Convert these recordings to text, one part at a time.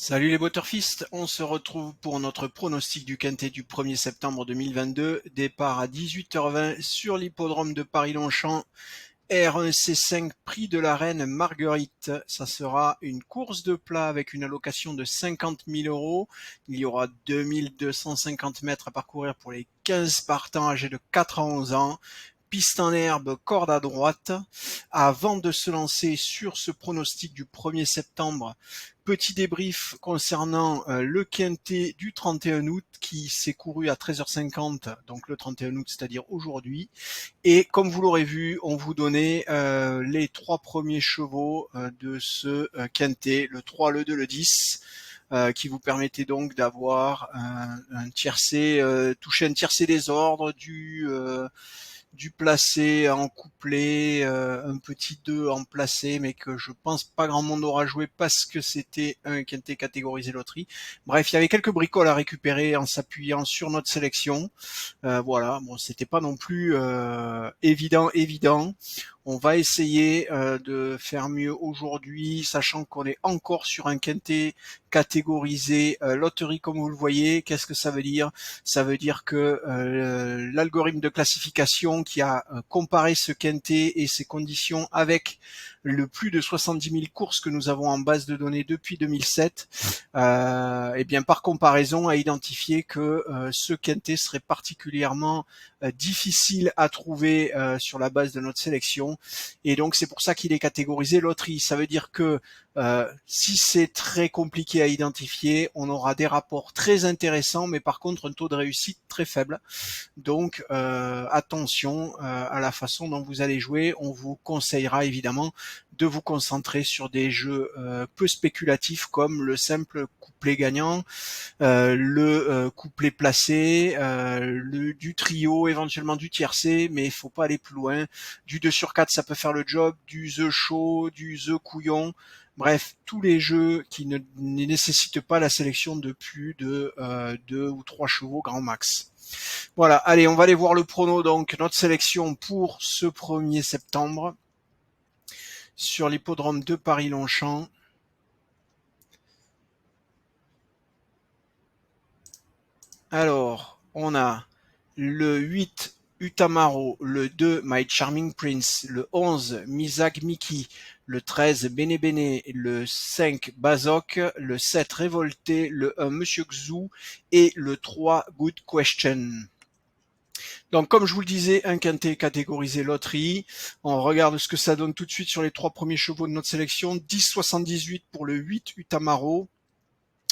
Salut les Butterfist, on se retrouve pour notre pronostic du Quintet du 1er septembre 2022. Départ à 18h20 sur l'hippodrome de Paris-Longchamp. R1C5 Prix de la Reine Marguerite. Ça sera une course de plat avec une allocation de 50 000 euros. Il y aura 2250 mètres à parcourir pour les 15 partants âgés de 4 à 11 ans. Piste en herbe, corde à droite. Avant de se lancer sur ce pronostic du 1er septembre, petit débrief concernant le Quintet du 31 août qui s'est couru à 13h50, donc le 31 août, c'est-à-dire aujourd'hui. Et comme vous l'aurez vu, on vous donnait les 3 premiers chevaux de ce Quintet, le 3, le 2, le 10. Qui vous permettait donc d'avoir un tiercé, toucher un tiercé des ordres, du placé en couplet, un petit 2 en placé, mais que je pense pas grand monde aura joué parce que c'était un quintet catégorisé loterie. Bref, il y avait quelques bricoles à récupérer en s'appuyant sur notre sélection. Voilà, bon, c'était pas non plus évident. On va essayer de faire mieux aujourd'hui, sachant qu'on est encore sur un quintet catégorisé loterie, comme vous le voyez. Qu'est-ce que ça veut dire? Ça veut dire que l'algorithme de classification qui a comparé ce quintet et ses conditions avec le plus de 70 000 courses que nous avons en base de données depuis 2007, et bien par comparaison a identifié que ce quintet serait particulièrement difficile à trouver sur la base de notre sélection, et donc c'est pour ça qu'il est catégorisé loterie. Ça veut dire que si c'est très compliqué à identifier, on aura des rapports très intéressants, mais par contre un taux de réussite très faible. Donc attention à la façon dont vous allez jouer. On vous conseillera évidemment de vous concentrer sur des jeux peu spéculatifs comme le simple couplet gagnant, le couplet placé, du trio, éventuellement du tiercé, mais il faut pas aller plus loin. Du 2 sur 4, ça peut faire le job, du The Show, du The Couillon. Bref, tous les jeux qui ne nécessitent pas la sélection de plus de 2 ou 3 chevaux grand max. Voilà, allez, on va aller voir le prono, donc notre sélection pour ce 1er septembre sur l'hippodrome de Paris-Longchamp. Alors, on a le 8 Utamaro, le 2 My Charming Prince, le 11 Mizak Miki, le 13 Bene Bene, le 5 Bazok, le 7 Révolté, le 1 Monsieur Xu et le 3 Good Question. Donc comme je vous le disais, un quintet catégorisé loterie. On regarde ce que ça donne tout de suite sur les 3 premiers chevaux de notre sélection. 10,78 pour le 8 Utamaro.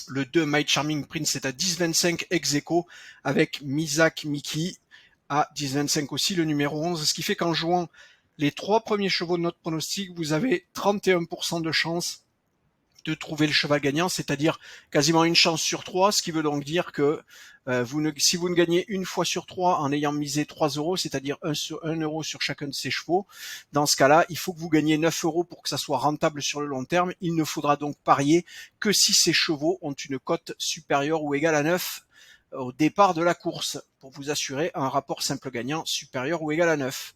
Le 2 My Charming Prince est à 10,25 ex-aequo avec Mizak Miki à 10,25 aussi, le numéro 11. Ce qui fait qu'en jouant les 3 premiers chevaux de notre pronostic, vous avez 31% de chance de trouver le cheval gagnant, c'est-à-dire quasiment une chance sur 3, ce qui veut donc dire que si vous ne gagnez une fois sur 3 en ayant misé 3 euros, c'est-à-dire 1 euro sur chacun de ces chevaux, dans ce cas-là, il faut que vous gagniez 9 euros pour que ça soit rentable sur le long terme. Il ne faudra donc parier que si ces chevaux ont une cote supérieure ou égale à 9 au départ de la course, pour vous assurer un rapport simple gagnant supérieur ou égal à 9.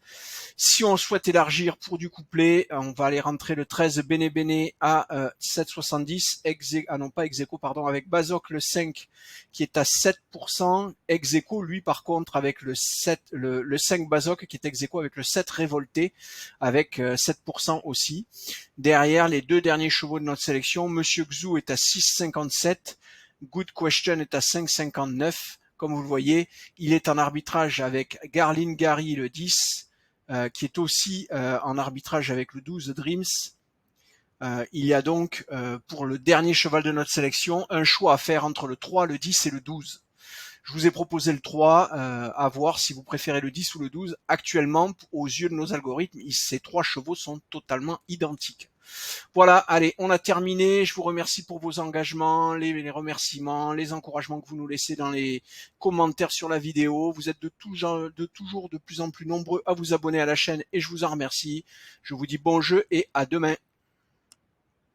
Si on souhaite élargir pour du couplet, on va aller rentrer le 13 Bene Bene à 7,70, non pas ex-aequo, pardon, avec Bazok le 5 qui est à 7%, ex-aequo lui par contre avec le 5 Bazok qui est ex-aequo avec le 7 Révolté avec 7% aussi. Derrière les 2 derniers chevaux de notre sélection, Monsieur Xu est à 6,57, Good Question est à 5,59. Comme vous le voyez, il est en arbitrage avec Garlin Gary le 10, qui est aussi en arbitrage avec le 12 Dreams. Il y a donc, pour le dernier cheval de notre sélection, un choix à faire entre le 3, le 10 et le 12. Je vous ai proposé le 3, à voir si vous préférez le 10 ou le 12. Actuellement, aux yeux de nos algorithmes, ces 3 chevaux sont totalement identiques. Voilà, allez, on a terminé. Je vous remercie pour vos engagements, les remerciements, les encouragements que vous nous laissez dans les commentaires sur la vidéo. Vous êtes toujours de plus en plus nombreux à vous abonner à la chaîne et je vous en remercie. Je vous dis bon jeu et à demain.